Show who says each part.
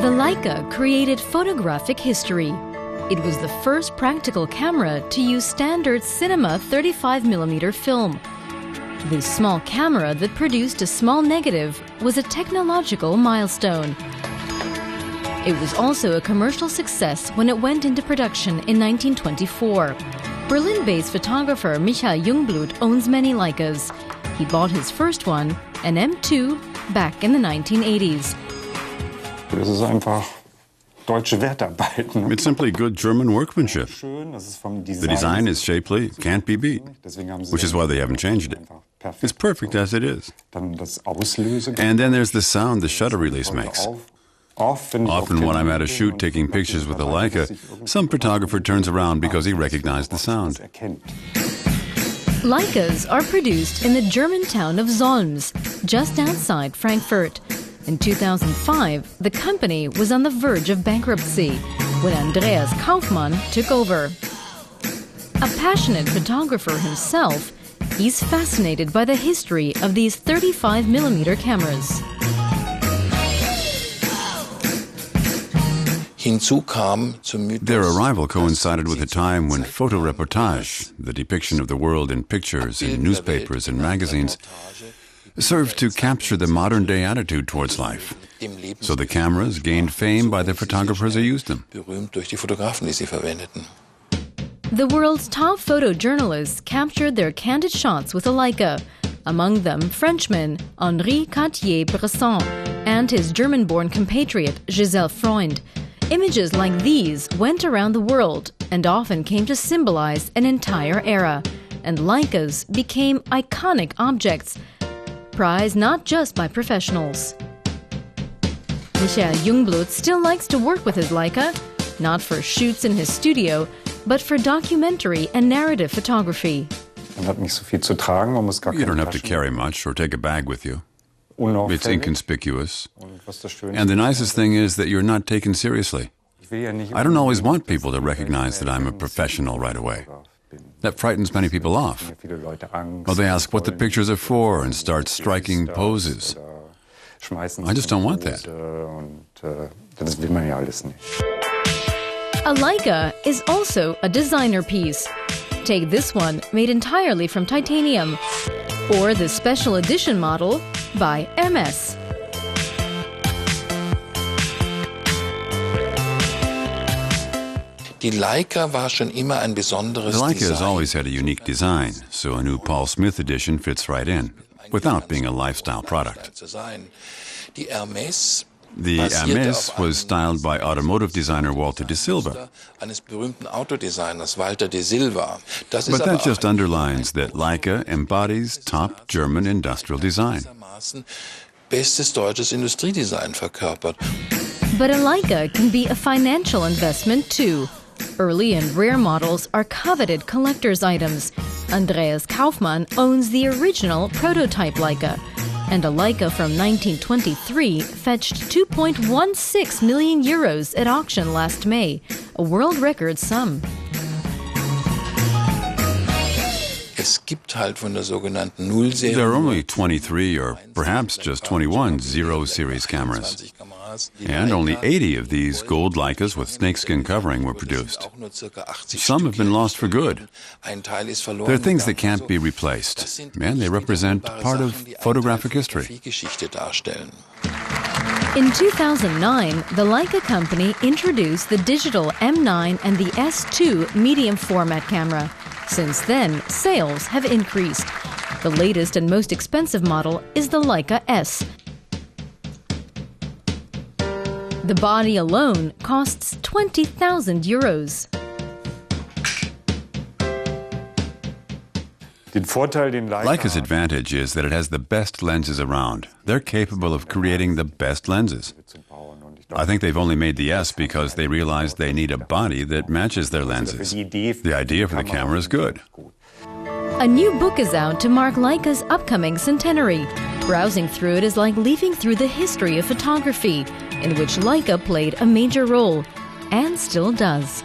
Speaker 1: The Leica created photographic history. It was the first practical camera to use standard cinema 35mm film. This small camera that produced a small negative was a technological milestone. It was also a commercial success when it went into production in 1924. Berlin-based photographer Michael Jungblut owns many Leicas. He bought his first one, an M2, back in the 1980s.
Speaker 2: It's simply good German workmanship. The design is shapely, can't be beat, which is why they haven't changed it. It's perfect as it is. And then there's the sound the shutter release makes. Often when I'm at a shoot taking pictures with a Leica, some photographer turns around because he recognized the sound.
Speaker 1: Leicas are produced in the German town of Solms, just outside Frankfurt. In 2005, the company was on the verge of bankruptcy when Andreas Kaufmann took over. A passionate photographer himself, he's fascinated by the history of these 35mm cameras.
Speaker 2: Their arrival coincided with a time when photoreportage, the depiction of the world in pictures, in newspapers and magazines, served to capture the modern-day attitude towards life. So the cameras gained fame by the photographers who used them.
Speaker 1: The world's top photojournalists captured their candid shots with a Leica, among them Frenchman Henri Cartier-Bresson and his German-born compatriot Giselle Freund. Images like these went around the world and often came to symbolize an entire era, and Leicas became iconic objects, prized not just by professionals. Michael Jungblut still likes to work with his Leica, not for shoots in his studio, but for documentary and narrative photography.
Speaker 2: You don't have to carry much or take a bag with you. It's inconspicuous. And the nicest thing is that you're not taken seriously. I don't always want people to recognize that I'm a professional right away. That frightens many people off. Well, they ask what the pictures are for and start striking poses. I just don't want that.
Speaker 1: A Leica is also a designer piece. Take this one, made entirely from titanium, or the special edition model by Hermès.
Speaker 2: The Leica has always had a unique design, so a new Paul Smith edition fits right in, without being a lifestyle product. The Hermès was styled by automotive designer Walter de Silva. But that just underlines that Leica embodies top German industrial design.
Speaker 1: But a Leica can be a financial investment too. Early and rare models are coveted collector's items. Andreas Kaufmann owns the original prototype Leica, and a Leica from 1923 fetched 2.16 million euros at auction last May, a world record sum.
Speaker 2: There are only 23 or perhaps just 21 Zero Series cameras. And only 80 of these gold Leicas with snakeskin covering were produced. Some have been lost for good. They're things that can't be replaced, and they represent part of photographic history.
Speaker 1: In 2009, the Leica company introduced the digital M9 and the S2 medium format camera. Since then, sales have increased. The latest and most expensive model is the Leica S. The body alone costs 20,000 euros.
Speaker 2: Leica's advantage is that it has the best lenses around. They're capable of creating the best lenses. I think they've only made the S because they realized they need a body that matches their lenses. The idea for the camera is good.
Speaker 1: A new book is out to mark Leica's upcoming centenary. Browsing through it is like leafing through the history of photography, in which Leica played a major role, and still does.